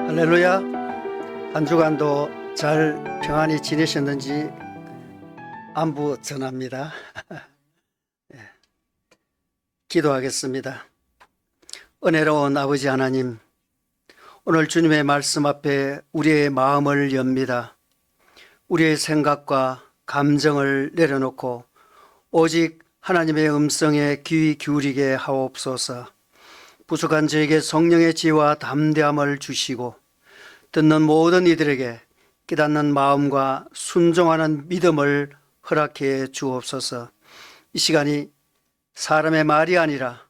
할렐루야. 한 주간도 잘 평안히 지내셨는지 안부 전합니다. 기도하겠습니다. 은혜로운 아버지 하나님, 오늘 주님의 말씀 앞에 우리의 마음을 엽니다. 우리의 생각과 감정을 내려놓고 오직 하나님의 음성에 귀 기울이게 하옵소서. 부족한 저에게 성령의 지혜와 담대함을 주시고 듣는 모든 이들에게 깨닫는 마음과 순종하는 믿음을 허락해 주옵소서. 이 시간이 사람의 말이 아니라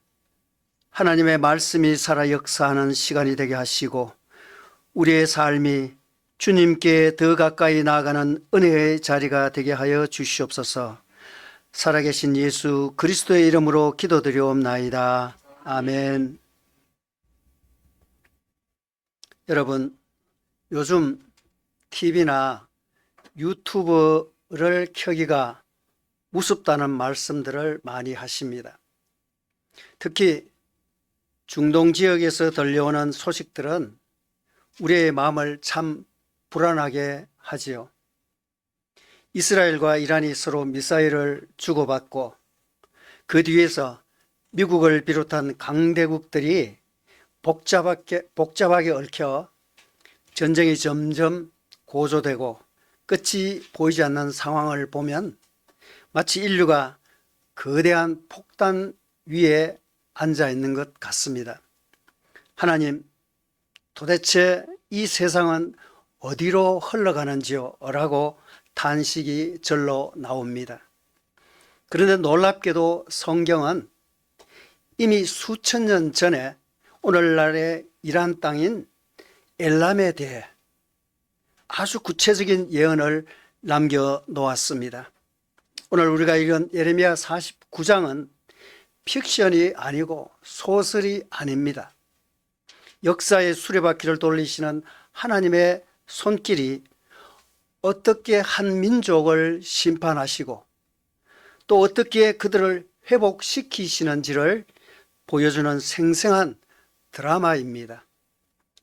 하나님의 말씀이 살아 역사하는 시간이 되게 하시고 우리의 삶이 주님께 더 가까이 나아가는 은혜의 자리가 되게 하여 주시옵소서. 살아계신 예수 그리스도의 이름으로 기도드리옵나이다. 아멘. 여러분, 요즘 TV나 유튜브를 켜기가 무섭다는 말씀들을 많이 하십니다. 특히 중동 지역에서 들려오는 소식들은 우리의 마음을 참 불안하게 하지요. 이스라엘과 이란이 서로 미사일을 주고받고 그 뒤에서 미국을 비롯한 강대국들이 복잡하게 얽혀 전쟁이 점점 고조되고 끝이 보이지 않는 상황을 보면 마치 인류가 거대한 폭탄 위에 앉아 있는 것 같습니다. 하나님, 도대체 이 세상은 어디로 흘러가는지요? 라고 탄식이 절로 나옵니다. 그런데 놀랍게도 성경은 이미 수천 년 전에 오늘날의 이란 땅인 엘람에 대해 아주 구체적인 예언을 남겨놓았습니다. 오늘 우리가 읽은 예레미야 49장은 픽션이 아니고 소설이 아닙니다. 역사의 수레바퀴를 돌리시는 하나님의 손길이 어떻게 한 민족을 심판하시고 또 어떻게 그들을 회복시키시는지를 보여주는 생생한 드라마입니다.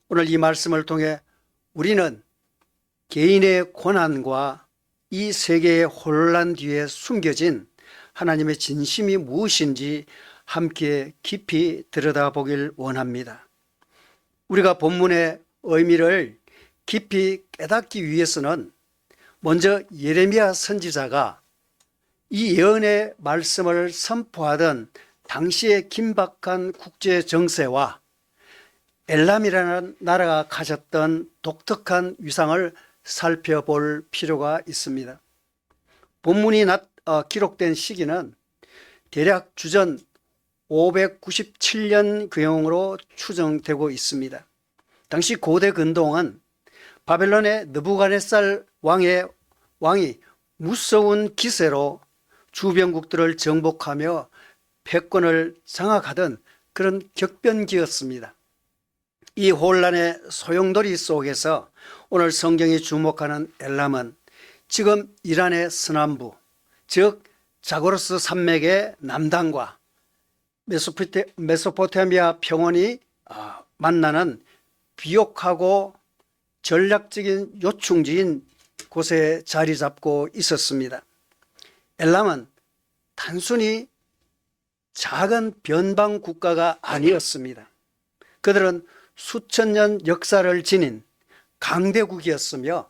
오늘 이 말씀을 통해 우리는 개인의 고난과 이 세계의 혼란 뒤에 숨겨진 하나님의 진심이 무엇인지 함께 깊이 들여다보길 원합니다. 우리가 본문의 의미를 깊이 깨닫기 위해서는 먼저 예레미야 선지자가 이 예언의 말씀을 선포하던 당시의 긴박한 국제 정세와 엘람이라는 나라가 가졌던 독특한 위상을 살펴볼 필요가 있습니다. 본문이 기록된 시기는 대략 주전 597년 경으로 추정되고 있습니다. 당시 고대 근동은 바벨론의 느부갓네살 왕이 무서운 기세로 주변국들을 정복하며 패권을 장악하던 그런 격변기였습니다. 이 혼란의 소용돌이 속에서 오늘 성경이 주목하는 엘람은 지금 이란의 서남부, 즉 자고로스 산맥의 남단과 메소포타미아 평원이 만나는 비옥하고 전략적인 요충지인 곳에 자리 잡고 있었습니다. 엘람은 단순히 작은 변방 국가가 아니었습니다. 그들은 수천 년 역사를 지닌 강대국이었으며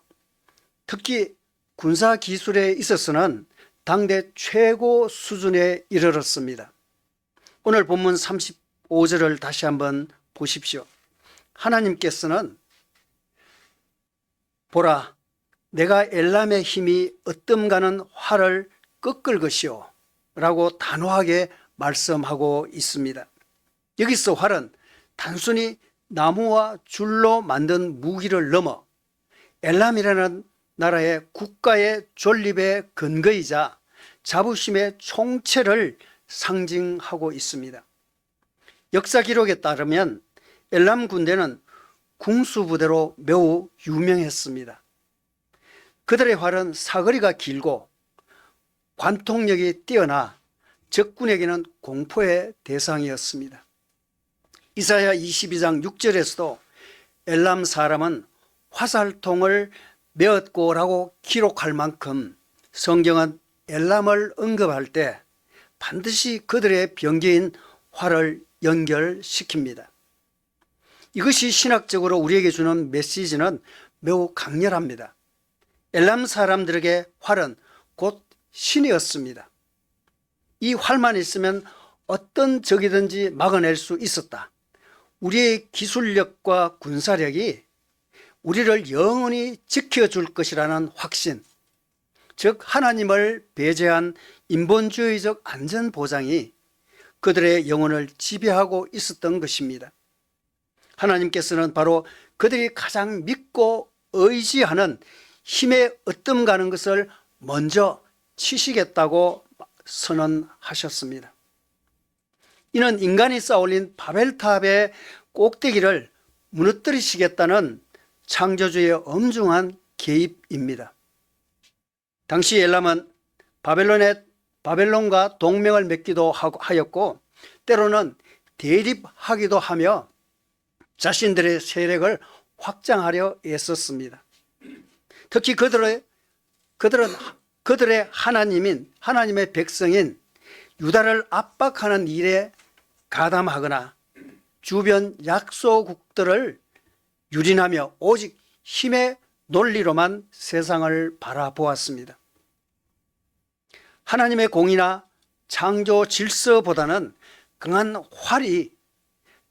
특히 군사 기술에 있어서는 당대 최고 수준에 이르렀습니다. 오늘 본문 35절을 다시 한번 보십시오. 하나님께서는 보라, 내가 엘람의 힘이 어뜸가는 활을 꺾을 것이요 라고 단호하게 말씀하고 있습니다. 여기서 활은 단순히 나무와 줄로 만든 무기를 넘어 엘람이라는 나라의 국가의 존립의 근거이자 자부심의 총체를 상징하고 있습니다. 역사 기록에 따르면 엘람 군대는 궁수부대로 매우 유명했습니다. 그들의 활은 사거리가 길고 관통력이 뛰어나 적군에게는 공포의 대상이었습니다. 이사야 22장 6절에서도 엘람 사람은 화살통을 메었고라고 기록할 만큼 성경은 엘람을 언급할 때 반드시 그들의 병기인 활을 연결시킵니다. 이것이 신학적으로 우리에게 주는 메시지는 매우 강렬합니다. 엘람 사람들에게 활은 곧 신이었습니다. 이 활만 있으면 어떤 적이든지 막아낼 수 있었다. 우리의 기술력과 군사력이 우리를 영원히 지켜줄 것이라는 확신, 즉 하나님을 배제한 인본주의적 안전보장이 그들의 영혼을 지배하고 있었던 것입니다. 하나님께서는 바로 그들이 가장 믿고 의지하는 힘에 으뜸가는 것을 먼저 치시겠다고 선언하셨습니다. 이는 인간이 쌓아올린 바벨탑의 꼭대기를 무너뜨리시겠다는 창조주의 엄중한 개입입니다. 당시 엘람은 바벨론과 동맹을 맺기도 하였고 때로는 대립하기도 하며 자신들의 세력을 확장하려 애썼습니다. 특히 그들은 그들의 하나님의 백성인 유다를 압박하는 일에 가담하거나 주변 약소국들을 유린하며 오직 힘의 논리로만 세상을 바라보았습니다. 하나님의 공의나 창조 질서보다는 강한 활이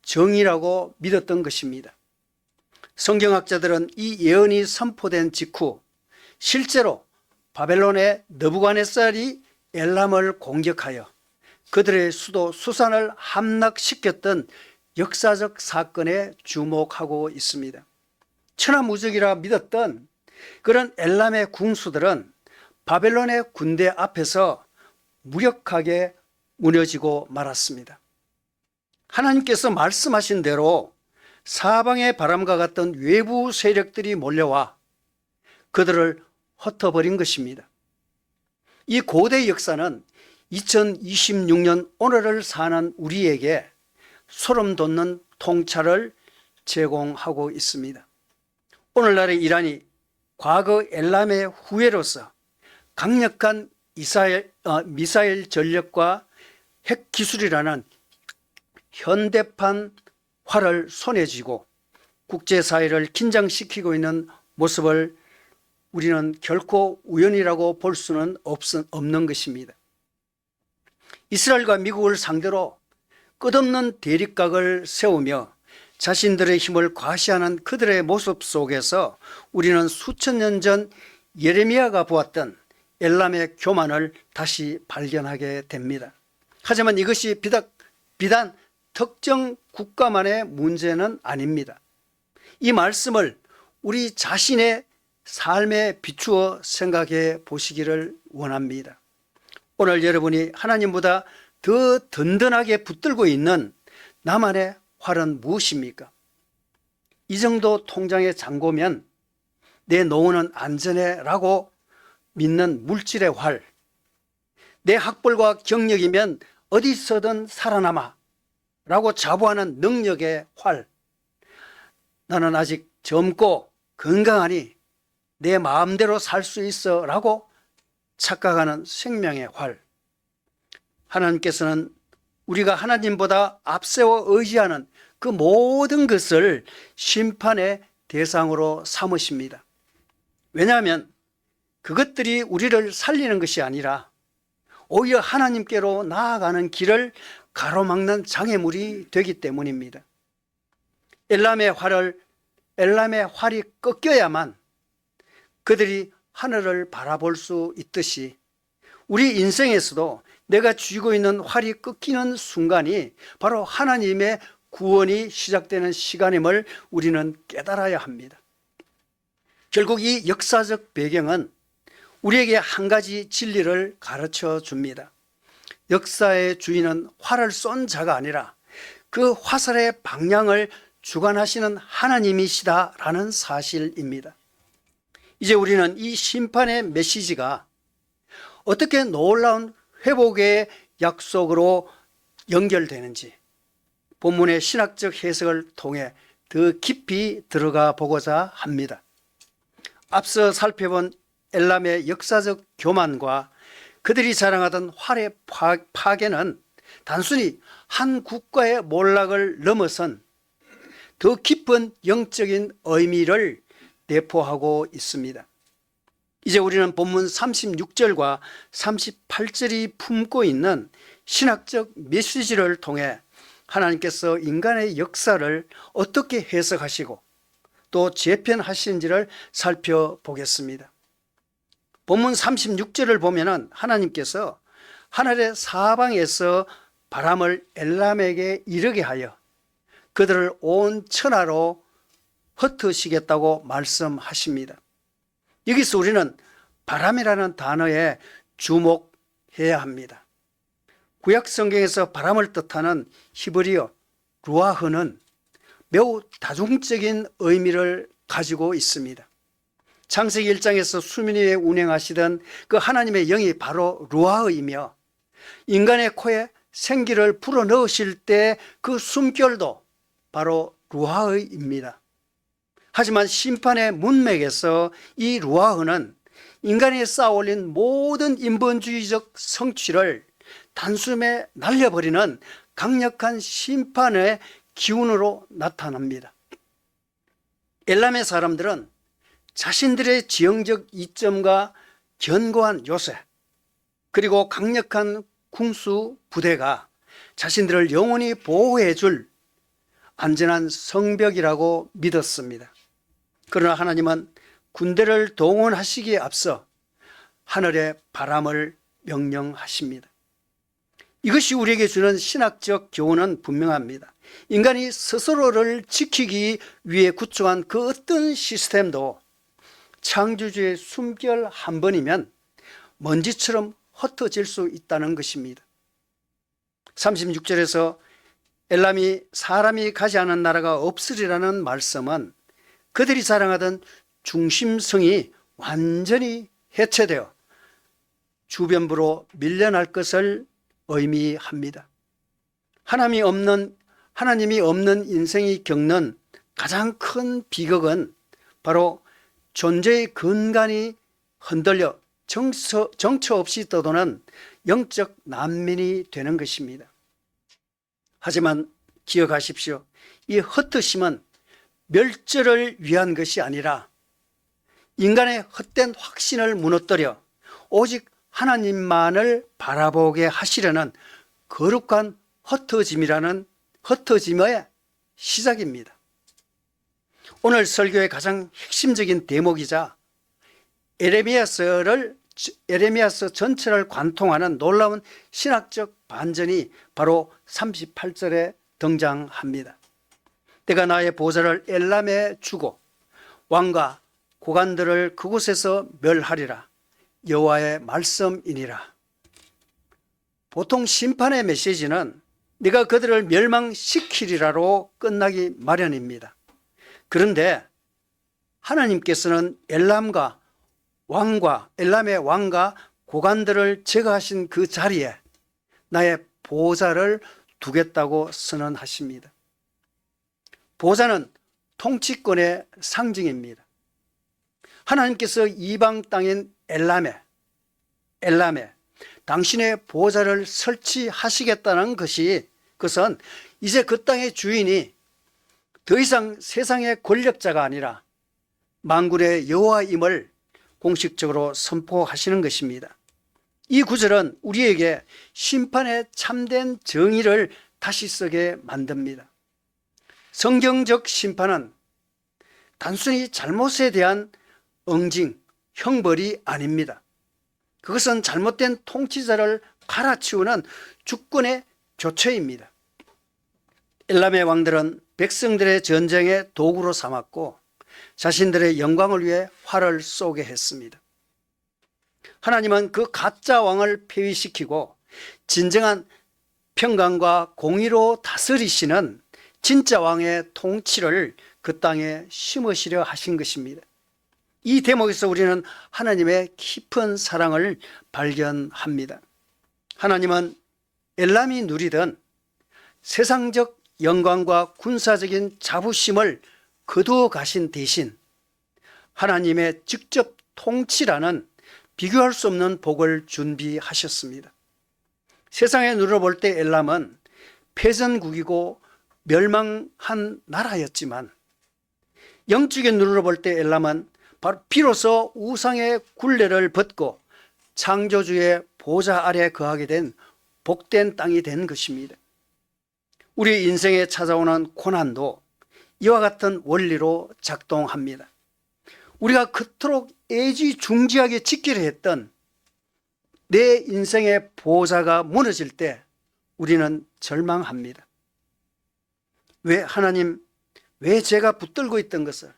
정의라고 믿었던 것입니다. 성경학자들은 이 예언이 선포된 직후 실제로 바벨론의 느부갓네살이 엘람을 공격하여 그들의 수도 수산을 함락시켰던 역사적 사건에 주목하고 있습니다. 천하무적이라 믿었던 그런 엘람의 궁수들은 바벨론의 군대 앞에서 무력하게 무너지고 말았습니다. 하나님께서 말씀하신 대로 사방의 바람과 같던 외부 세력들이 몰려와 그들을 흩어버린 것입니다. 이 고대 역사는 2026년 오늘을 사는 우리에게 소름 돋는 통찰을 제공하고 있습니다. 오늘날의 이란이 과거 엘람의 후예로서 강력한 미사일 전력과 핵 기술이라는 현대판 활을 손에 쥐고 국제사회를 긴장시키고 있는 모습을 우리는 결코 우연이라고 볼 수는 없는 것입니다. 이스라엘과 미국을 상대로 끝없는 대립각을 세우며 자신들의 힘을 과시하는 그들의 모습 속에서 우리는 수천 년 전 예레미야가 보았던 엘람의 교만을 다시 발견하게 됩니다. 하지만 이것이 비단 특정 국가만의 문제는 아닙니다. 이 말씀을 우리 자신의 삶에 비추어 생각해 보시기를 원합니다. 오늘 여러분이 하나님보다 더 든든하게 붙들고 있는 나만의 활은 무엇입니까? 이 정도 통장에 잔고면 내 노후는 안전해 라고 믿는 물질의 활, 내 학벌과 경력이면 어디서든 살아남아 라고 자부하는 능력의 활, 나는 아직 젊고 건강하니 내 마음대로 살 수 있어 라고 착각하는 생명의 활. 하나님께서는 우리가 하나님보다 앞세워 의지하는 그 모든 것을 심판의 대상으로 삼으십니다. 왜냐하면 그것들이 우리를 살리는 것이 아니라 오히려 하나님께로 나아가는 길을 가로막는 장애물이 되기 때문입니다. 엘람의 활이 꺾여야만 그들이 하늘을 바라볼 수 있듯이 우리 인생에서도 내가 쥐고 있는 활이 꺾이는 순간이 바로 하나님의 구원이 시작되는 시간임을 우리는 깨달아야 합니다. 결국 이 역사적 배경은 우리에게 한 가지 진리를 가르쳐 줍니다. 역사의 주인은 활을 쏜 자가 아니라 그 화살의 방향을 주관하시는 하나님이시다라는 사실입니다. 이제 우리는 이 심판의 메시지가 어떻게 놀라운 회복의 약속으로 연결되는지 본문의 신학적 해석을 통해 더 깊이 들어가 보고자 합니다. 앞서 살펴본 엘람의 역사적 교만과 그들이 자랑하던 활의 파괴는 단순히 한 국가의 몰락을 넘어선 더 깊은 영적인 의미를 내포하고 있습니다. 이제 우리는 본문 36절과 38절이 품고 있는 신학적 메시지를 통해 하나님께서 인간의 역사를 어떻게 해석하시고 또 재편하시는지를 살펴보겠습니다. 본문 36절을 보면은 하나님께서 하늘의 사방에서 바람을 엘람에게 이르게 하여 그들을 온 천하로 흩으시겠다고 말씀하십니다. 여기서 우리는 바람이라는 단어에 주목해야 합니다. 구약 성경에서 바람을 뜻하는 히브리어 루아흐는 매우 다중적인 의미를 가지고 있습니다. 창세기 1장에서 수면 위에 운행하시던 그 하나님의 영이 바로 루아흐이며 인간의 코에 생기를 불어넣으실 때 그 숨결도 바로 루아흐입니다. 하지만 심판의 문맥에서 이 루아흐는 인간이 쌓아올린 모든 인본주의적 성취를 단숨에 날려버리는 강력한 심판의 기운으로 나타납니다. 엘람의 사람들은 자신들의 지형적 이점과 견고한 요새 그리고 강력한 군수 부대가 자신들을 영원히 보호해 줄 안전한 성벽이라고 믿었습니다. 그러나 하나님은 군대를 동원하시기에 앞서 하늘의 바람을 명령하십니다. 이것이 우리에게 주는 신학적 교훈은 분명합니다. 인간이 스스로를 지키기 위해 구축한 그 어떤 시스템도 창조주의 숨결 한 번이면 먼지처럼 흩어질 수 있다는 것입니다. 36절에서 엘람이 사람이 가지 않은 나라가 없으리라는 말씀은 그들이 자랑하던 중심성이 완전히 해체되어 주변부로 밀려날 것을 의미합니다. 하나님이 없는 인생이 겪는 가장 큰 비극은 바로 존재의 근간이 흔들려 정처 없이 떠도는 영적 난민이 되는 것입니다. 하지만 기억하십시오. 이 흩으심은 멸절을 위한 것이 아니라 인간의 헛된 확신을 무너뜨려 오직 하나님만을 바라보게 하시려는 거룩한 흩어짐의 시작입니다. 오늘 설교의 가장 핵심적인 대목이자 에레미야서 전체를 관통하는 놀라운 신학적 반전이 바로 38절에 등장합니다. 내가 나의 보좌를 엘람에 주고 왕과 고관들을 그곳에서 멸하리라. 여호와의 말씀이니라. 보통 심판의 메시지는 네가 그들을 멸망시키리라로 끝나기 마련입니다. 그런데 하나님께서는 엘람의 왕과 고관들을 제거하신 그 자리에 나의 보좌를 두겠다고 선언하십니다. 보좌는 통치권의 상징입니다. 하나님께서 이방 땅인 엘람에 당신의 보좌를 설치하시겠다는 그것은 이제 그 땅의 주인이 더 이상 세상의 권력자가 아니라 만군의 여호와임을 공식적으로 선포하시는 것입니다. 이 구절은 우리에게 심판의 참된 정의를 다시 쓰게 만듭니다. 성경적 심판은 단순히 잘못에 대한 응징, 형벌이 아닙니다. 그것은 잘못된 통치자를 갈아치우는 주권의 교체입니다. 엘람의 왕들은 백성들의 전쟁의 도구로 삼았고 자신들의 영광을 위해 활을 쏘게 했습니다. 하나님은 그 가짜 왕을 폐위시키고 진정한 평강과 공의로 다스리시는 진짜 왕의 통치를 그 땅에 심으시려 하신 것입니다. 이 대목에서 우리는 하나님의 깊은 사랑을 발견합니다. 하나님은 엘람이 누리던 세상적 영광과 군사적인 자부심을 거두어 가신 대신 하나님의 직접 통치라는 비교할 수 없는 복을 준비하셨습니다. 세상의 눈으로 볼 때 엘람은 패전국이고 멸망한 나라였지만 영적인 눈으로 볼 때 엘람은 바로 비로소 우상의 굴레를 벗고 창조주의 보좌 아래 거하게 된 복된 땅이 된 것입니다. 우리 인생에 찾아오는 고난도 이와 같은 원리로 작동합니다. 우리가 그토록 애지중지하게 지키려 했던 내 인생의 보좌가 무너질 때 우리는 절망합니다. 왜 하나님, 왜 제가 붙들고 있던 것을,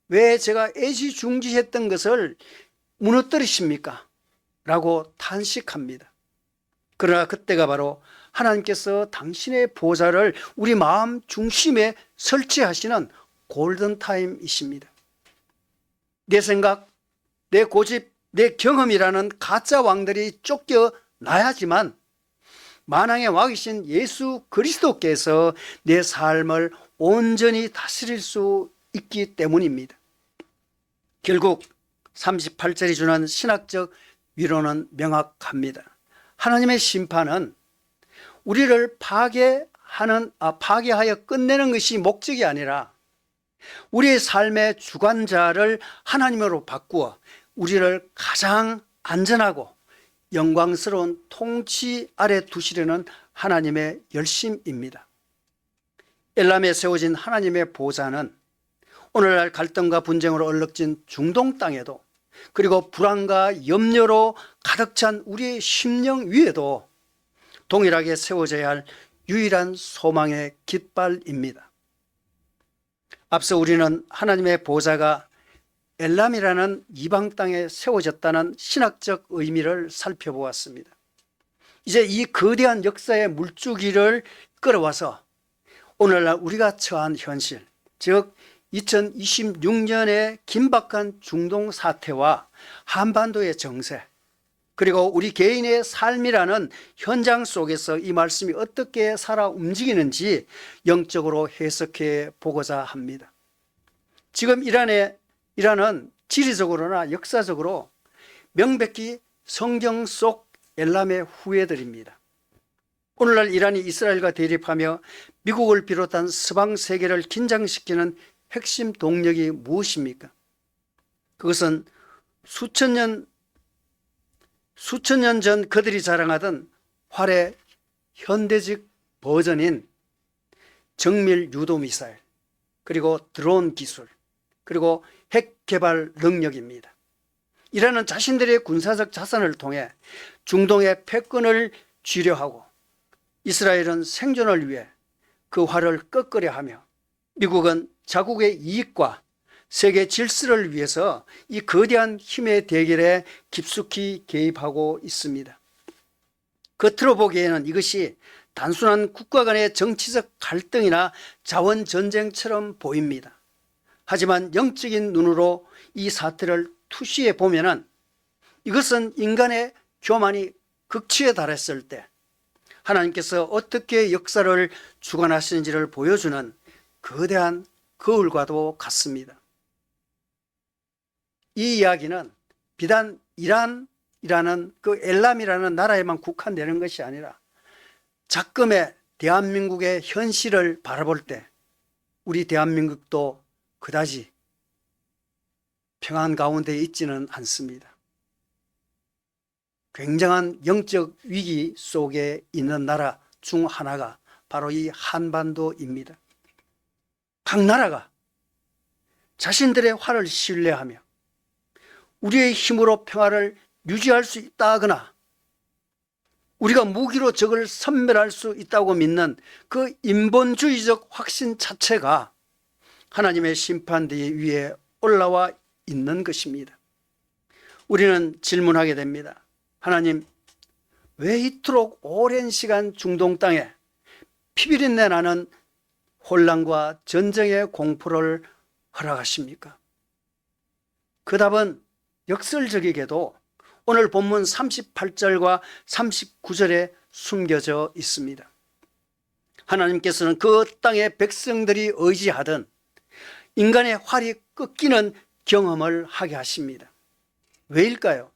왜 제가 애지중지했던 것을 무너뜨리십니까? 라고 탄식합니다. 그러나 그때가 바로 하나님께서 당신의 보좌를 우리 마음 중심에 설치하시는 골든타임이십니다. 내 생각, 내 고집, 내 경험이라는 가짜 왕들이 쫓겨나야지만 만왕의 왕이신 예수 그리스도께서 내 삶을 온전히 다스릴 수 있기 때문입니다. 결국 38절이 주는 신학적 위로는 명확합니다. 하나님의 심판은 우리를 파괴하여 끝내는 것이 목적이 아니라 우리의 삶의 주관자를 하나님으로 바꾸어 우리를 가장 안전하고 영광스러운 통치 아래 두시려는 하나님의 열심입니다. 엘람에 세워진 하나님의 보좌는 오늘날 갈등과 분쟁으로 얼룩진 중동 땅에도, 그리고 불안과 염려로 가득 찬 우리의 심령 위에도 동일하게 세워져야 할 유일한 소망의 깃발입니다. 앞서 우리는 하나님의 보좌가 엘람이라는 이방 땅에 세워졌다는 신학적 의미를 살펴보았습니다. 이제 이 거대한 역사의 물줄기를 끌어와서 오늘날 우리가 처한 현실, 즉 2026년의 긴박한 중동 사태와 한반도의 정세, 그리고 우리 개인의 삶이라는 현장 속에서 이 말씀이 어떻게 살아 움직이는지 영적으로 해석해 보고자 합니다. 지금 이란은 지리적으로나 역사적으로 명백히 성경 속 엘람의 후예들입니다. 오늘날 이란이 이스라엘과 대립하며 미국을 비롯한 서방 세계를 긴장시키는 핵심 동력이 무엇입니까? 그것은 수천 년 전 그들이 자랑하던 활의 현대적 버전인 정밀 유도 미사일, 그리고 드론 기술, 그리고 핵 개발 능력입니다. 이란은 자신들의 군사적 자산을 통해 중동의 패권을 쥐려하고 이스라엘은 생존을 위해 그 활을 꺾으려 하며 미국은 자국의 이익과 세계 질서를 위해서 이 거대한 힘의 대결에 깊숙이 개입하고 있습니다. 겉으로 보기에는 이것이 단순한 국가 간의 정치적 갈등이나 자원 전쟁처럼 보입니다. 하지만 영적인 눈으로 이 사태를 투시해 보면은 이것은 인간의 교만이 극치에 달했을 때 하나님께서 어떻게 역사를 주관하시는지를 보여주는 거대한 거울과도 같습니다. 이 이야기는 비단 이란이라는 그 엘람이라는 나라에만 국한되는 것이 아니라 작금의 대한민국의 현실을 바라볼 때 우리 대한민국도 그다지 평안 가운데 있지는 않습니다. 굉장한 영적 위기 속에 있는 나라 중 하나가 바로 이 한반도입니다. 각 나라가 자신들의 활을 신뢰하며 우리의 힘으로 평화를 유지할 수 있다 하거나 우리가 무기로 적을 섬멸할 수 있다고 믿는 그 인본주의적 확신 자체가 하나님의 심판대 위에 올라와 있는 것입니다. 우리는 질문하게 됩니다. 하나님, 왜 이토록 오랜 시간 중동 땅에 피비린내 나는 혼란과 전쟁의 공포를 허락하십니까? 그 답은 역설적이게도 오늘 본문 38절과 39절에 숨겨져 있습니다. 하나님께서는 그 땅의 백성들이 의지하던 인간의 활이 꺾이는 경험을 하게 하십니다. 왜일까요?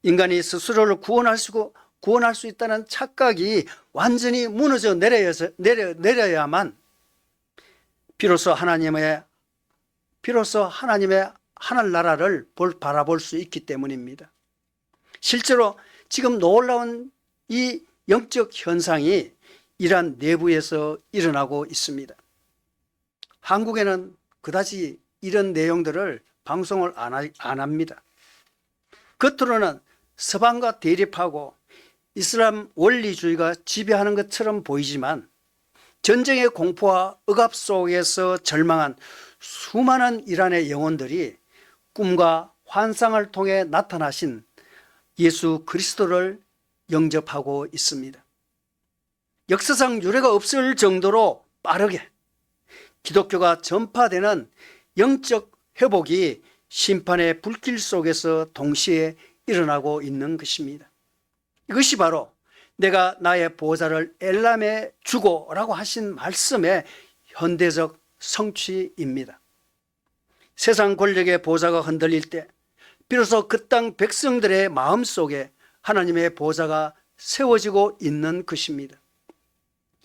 인간이 스스로를 구원할 수 있다는 착각이 완전히 무너져 내려야만 비로소 하나님의 하늘나라를 바라볼 수 있기 때문입니다. 실제로 지금 놀라운 이 영적 현상이 이란 내부에서 일어나고 있습니다. 한국에는 그다지 이런 내용들을 방송을 안 합니다. 겉으로는 서방과 대립하고 이슬람 원리주의가 지배하는 것처럼 보이지만 전쟁의 공포와 억압 속에서 절망한 수많은 이란의 영혼들이 꿈과 환상을 통해 나타나신 예수 그리스도를 영접하고 있습니다. 역사상 유례가 없을 정도로 빠르게 기독교가 전파되는 영적 회복이 심판의 불길 속에서 동시에 일어나고 있는 것입니다. 이것이 바로 내가 나의 보좌를 엘람에 주고라고 하신 말씀의 현대적 성취입니다. 세상 권력의 보좌가 흔들릴 때 비로소 그 땅 백성들의 마음속에 하나님의 보좌가 세워지고 있는 것입니다.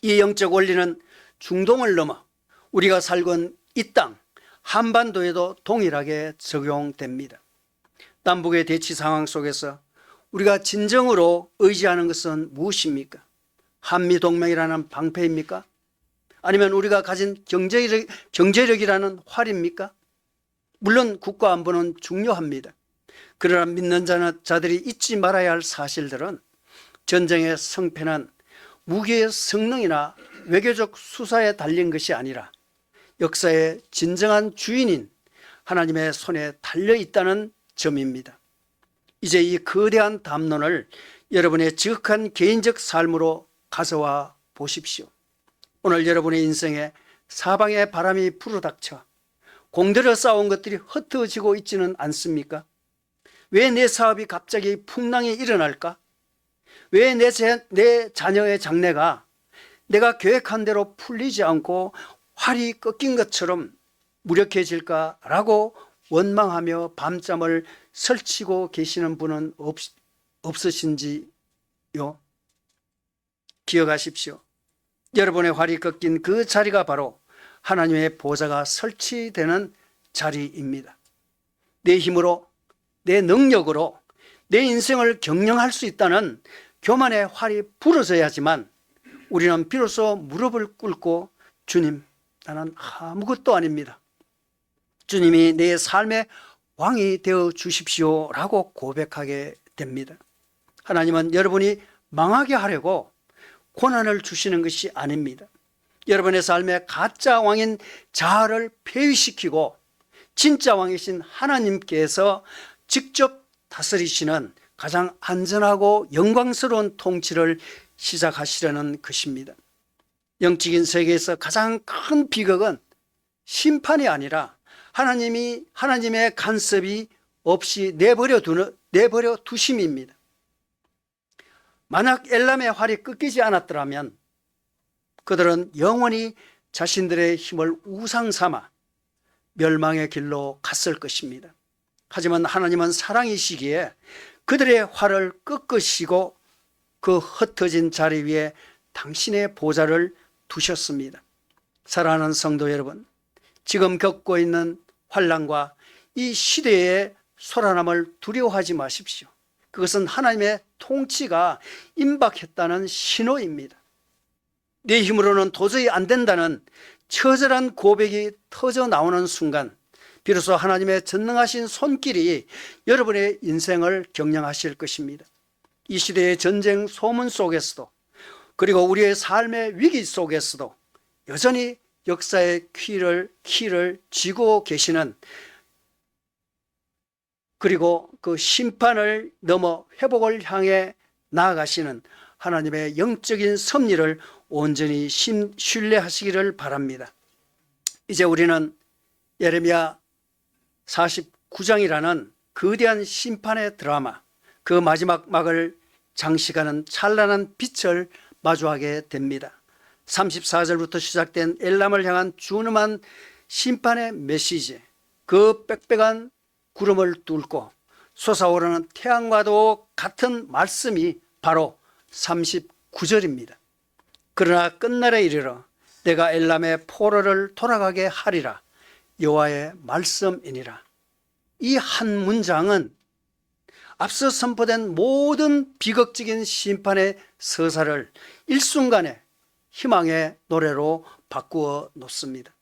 이 영적 원리는 중동을 넘어 우리가 살건 이 땅 한반도에도 동일하게 적용됩니다. 남북의 대치 상황 속에서 우리가 진정으로 의지하는 것은 무엇입니까? 한미동맹이라는 방패입니까? 아니면 우리가 가진 경제력이라는 활입니까? 물론 국가안보는 중요합니다. 그러나 믿는 자들이 잊지 말아야 할 사실들은 전쟁의 성패는 무기의 성능이나 외교적 수사에 달린 것이 아니라 역사의 진정한 주인인 하나님의 손에 달려 있다는 점입니다. 이제 이 거대한 담론을 여러분의 지극한 개인적 삶으로 가져와 보십시오. 오늘 여러분의 인생에 사방에 바람이 불어닥쳐 공들여 쌓아온 것들이 흩어지고 있지는 않습니까? 왜 내 사업이 갑자기 풍랑이 일어날까? 왜 내 자녀의 장래가 내가 계획한 대로 풀리지 않고 활이 꺾인 것처럼 무력해질까라고 원망하며 밤잠을 설치고 계시는 분은 없으신지요? 기억하십시오. 여러분의 활이 꺾인 그 자리가 바로 하나님의 보좌가 설치되는 자리입니다. 내 힘으로, 내 능력으로 내 인생을 경영할 수 있다는 교만의 활이 부러져야지만 우리는 비로소 무릎을 꿇고 주님, 나는 아무것도 아닙니다. 주님이 내 삶의 왕이 되어 주십시오 라고 고백하게 됩니다. 하나님은 여러분이 망하게 하려고 고난을 주시는 것이 아닙니다. 여러분의 삶에 가짜 왕인 자아를 폐위시키고 진짜 왕이신 하나님께서 직접 다스리시는 가장 안전하고 영광스러운 통치를 시작하시려는 것입니다. 영적인 세계에서 가장 큰 비극은 심판이 아니라 하나님의 간섭이 없이 내버려 두심입니다. 만약 엘람의 활이 꺾이지 않았더라면 그들은 영원히 자신들의 힘을 우상 삼아 멸망의 길로 갔을 것입니다. 하지만 하나님은 사랑이시기에 그들의 활을 꺾으시고 그 흩어진 자리 위에 당신의 보좌를 두셨습니다. 사랑하는 성도 여러분, 지금 겪고 있는 환난과 이 시대의 소란함을 두려워하지 마십시오. 그것은 하나님의 통치가 임박했다는 신호입니다. 내 힘으로는 도저히 안 된다는 처절한 고백이 터져 나오는 순간 비로소 하나님의 전능하신 손길이 여러분의 인생을 경영하실 것입니다. 이 시대의 전쟁 소문 속에서도 그리고 우리의 삶의 위기 속에서도 여전히 역사의 키를 쥐고 계시는, 그리고 그 심판을 넘어 회복을 향해 나아가시는 하나님의 영적인 섭리를 온전히 신뢰하시기를 바랍니다. 이제 우리는 예레미야 49장이라는 거대한 심판의 드라마, 그 마지막 막을 장식하는 찬란한 빛을 마주하게 됩니다. 34절부터 시작된 엘람을 향한 준엄한 심판의 메시지, 그 빽빽한 구름을 뚫고 솟아오르는 태양과도 같은 말씀이 바로 39절입니다. 그러나 끝날에 이르러 내가 엘람의 포로를 돌아가게 하리라, 여호와의 말씀이니라. 이 한 문장은 앞서 선포된 모든 비극적인 심판의 서사를 일순간에 희망의 노래로 바꾸어 놓습니다.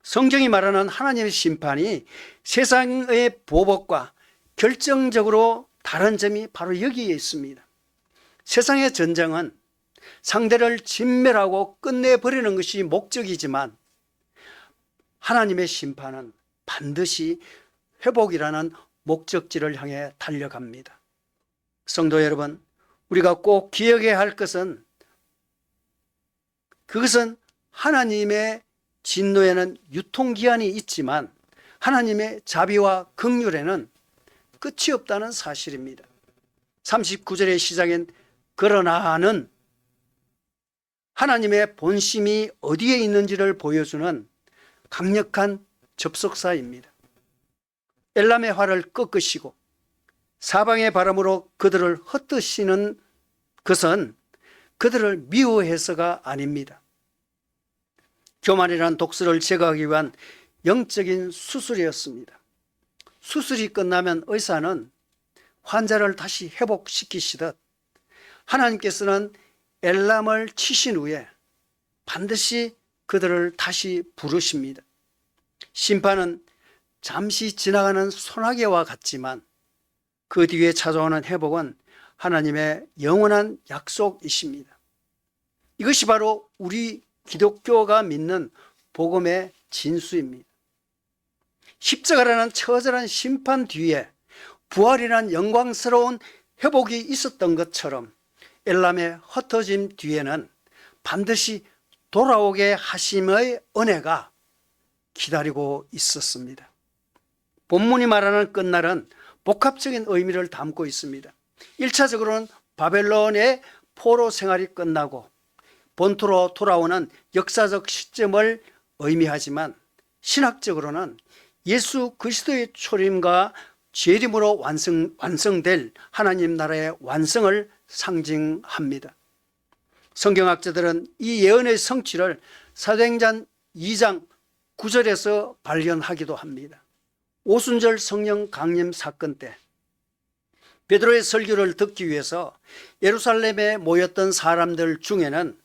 성경이 말하는 하나님의 심판이 세상의 보복과 결정적으로 다른 점이 바로 여기에 있습니다. 세상의 전쟁은 상대를 진멸하고 끝내버리는 것이 목적이지만 하나님의 심판은 반드시 회복이라는 목적지를 향해 달려갑니다. 성도 여러분, 우리가 꼭 기억해야 할 것은 그것은 하나님의 진노에는 유통기한이 있지만 하나님의 자비와 긍휼에는 끝이 없다는 사실입니다. 39절의 시작인 그러나는 하나님의 본심이 어디에 있는지를 보여주는 강력한 접속사입니다. 엘람의 활을 꺾으시고 사방의 바람으로 그들을 흩으시는 것은 그들을 미워해서가 아닙니다. 교만이란 독소를 제거하기 위한 영적인 수술이었습니다. 수술이 끝나면 의사는 환자를 다시 회복시키시듯 하나님께서는 엘람을 치신 후에 반드시 그들을 다시 부르십니다. 심판은 잠시 지나가는 소나기와 같지만 그 뒤에 찾아오는 회복은 하나님의 영원한 약속이십니다. 이것이 바로 우리 기독교가 믿는 복음의 진수입니다. 십자가라는 처절한 심판 뒤에 부활이란 영광스러운 회복이 있었던 것처럼 엘람의 흩어짐 뒤에는 반드시 돌아오게 하심의 은혜가 기다리고 있었습니다. 본문이 말하는 끝날은 복합적인 의미를 담고 있습니다. 1차적으로는 바벨론의 포로 생활이 끝나고 본토로 돌아오는 역사적 시점을 의미하지만 신학적으로는 예수 그리스도의 초림과 재림으로 완성될 하나님 나라의 완성을 상징합니다. 성경학자들은 이 예언의 성취를 사도행전 2장 9절에서 발견하기도 합니다. 오순절 성령 강림 사건 때 베드로의 설교를 듣기 위해서 예루살렘에 모였던 사람들 중에는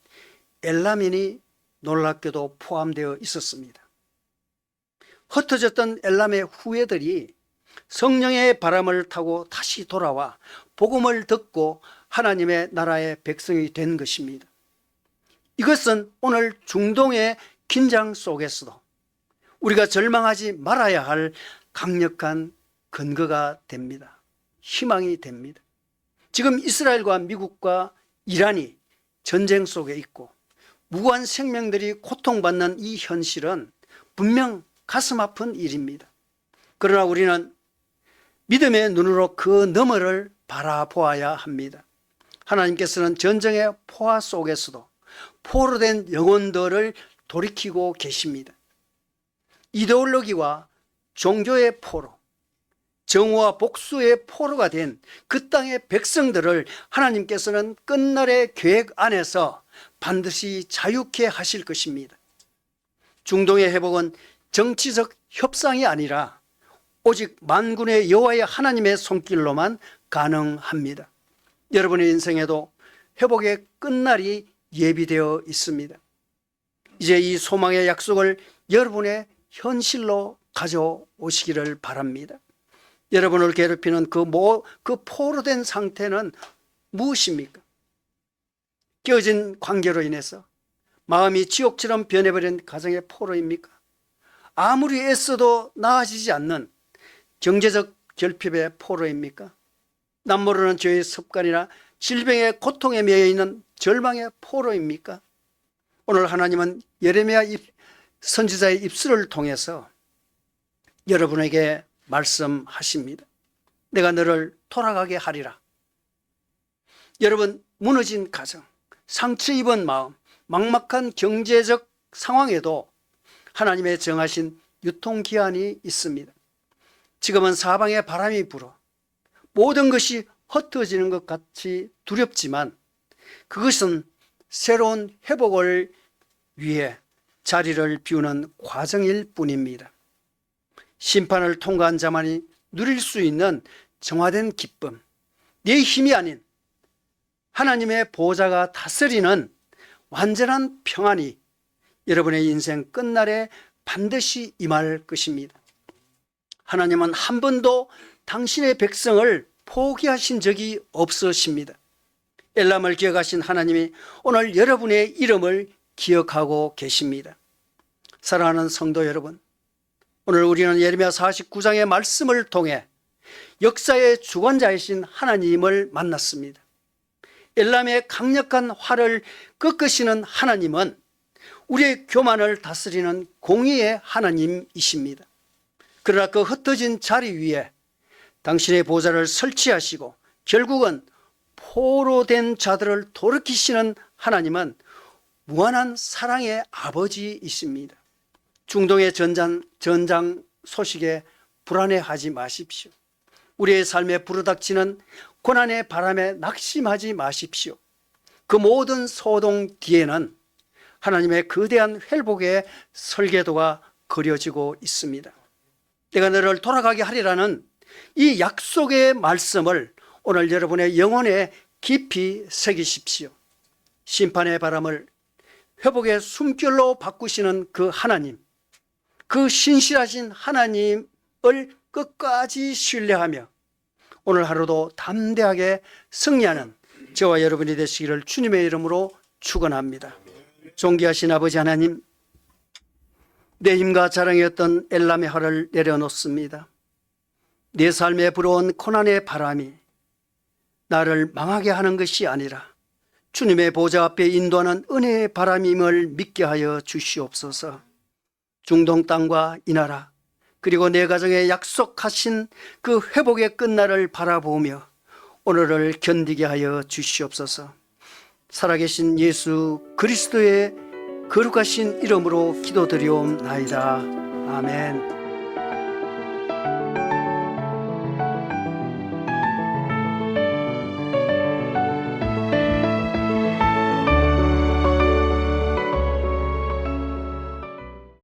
엘람인이 놀랍게도 포함되어 있었습니다. 흩어졌던 엘람의 후예들이 성령의 바람을 타고 다시 돌아와 복음을 듣고 하나님의 나라의 백성이 된 것입니다. 이것은 오늘 중동의 긴장 속에서도 우리가 절망하지 말아야 할 강력한 근거가 됩니다. 희망이 됩니다. 지금 이스라엘과 미국과 이란이 전쟁 속에 있고 무고한 생명들이 고통받는 이 현실은 분명 가슴 아픈 일입니다. 그러나 우리는 믿음의 눈으로 그 너머를 바라보아야 합니다. 하나님께서는 전쟁의 포화 속에서도 포로된 영혼들을 돌이키고 계십니다. 이데올로기와 종교의 포로, 정오와 복수의 포로가 된 그 땅의 백성들을 하나님께서는 끝날의 계획 안에서 반드시 자유케 하실 것입니다. 중동의 회복은 정치적 협상이 아니라 오직 만군의 여호와의 하나님의 손길로만 가능합니다. 여러분의 인생에도 회복의 끝날이 예비되어 있습니다. 이제 이 소망의 약속을 여러분의 현실로 가져오시기를 바랍니다. 여러분을 괴롭히는 그 포로된 상태는 무엇입니까? 깨어진 관계로 인해서 마음이 지옥처럼 변해버린 가정의 포로입니까? 아무리 애써도 나아지지 않는 경제적 결핍의 포로입니까? 남모르는 죄의 습관이나 질병의 고통에 매여 있는 절망의 포로입니까? 오늘 하나님은 예레미야 선지자의 입술을 통해서 여러분에게 말씀하십니다. 내가 너를 돌아가게 하리라. 여러분, 무너진 가정, 상처 입은 마음, 막막한 경제적 상황에도 하나님의 정하신 유통기한이 있습니다. 지금은 사방에 바람이 불어 모든 것이 흩어지는 것 같이 두렵지만 그것은 새로운 회복을 위해 자리를 비우는 과정일 뿐입니다. 심판을 통과한 자만이 누릴 수 있는 정화된 기쁨, 내 힘이 아닌 하나님의 보호자가 다스리는 완전한 평안이 여러분의 인생 끝날에 반드시 임할 것입니다. 하나님은 한 번도 당신의 백성을 포기하신 적이 없으십니다. 엘람을 기억하신 하나님이 오늘 여러분의 이름을 기억하고 계십니다. 사랑하는 성도 여러분, 오늘 우리는 예레미야 49장의 말씀을 통해 역사의 주관자이신 하나님을 만났습니다. 엘람의 강력한 활을 꺾으시는 하나님은 우리의 교만을 다스리는 공의의 하나님이십니다. 그러나 그 흩어진 자리 위에 당신의 보좌를 설치하시고 결국은 포로된 자들을 돌이키시는 하나님은 무한한 사랑의 아버지이십니다. 중동의 전장 소식에 불안해하지 마십시오. 우리의 삶에 부르닥치는 고난의 바람에 낙심하지 마십시오. 그 모든 소동 뒤에는 하나님의 거대한 회복의 설계도가 그려지고 있습니다. 내가 너를 돌아가게 하리라는 이 약속의 말씀을 오늘 여러분의 영혼에 깊이 새기십시오. 심판의 바람을 회복의 숨결로 바꾸시는 그 하나님, 그 신실하신 하나님을 끝까지 신뢰하며 오늘 하루도 담대하게 승리하는 저와 여러분이 되시기를 주님의 이름으로 축원합니다. 존귀하신 아버지 하나님, 내 힘과 자랑이었던 엘람의 활을 내려놓습니다. 내 삶에 불어온 고난의 바람이 나를 망하게 하는 것이 아니라 주님의 보좌 앞에 인도하는 은혜의 바람임을 믿게 하여 주시옵소서. 중동 땅과 이 나라 그리고 내 가정에 약속하신 그 회복의 끝날을 바라보며 오늘을 견디게 하여 주시옵소서. 살아계신 예수 그리스도의 거룩하신 이름으로 기도드리옵나이다. 아멘.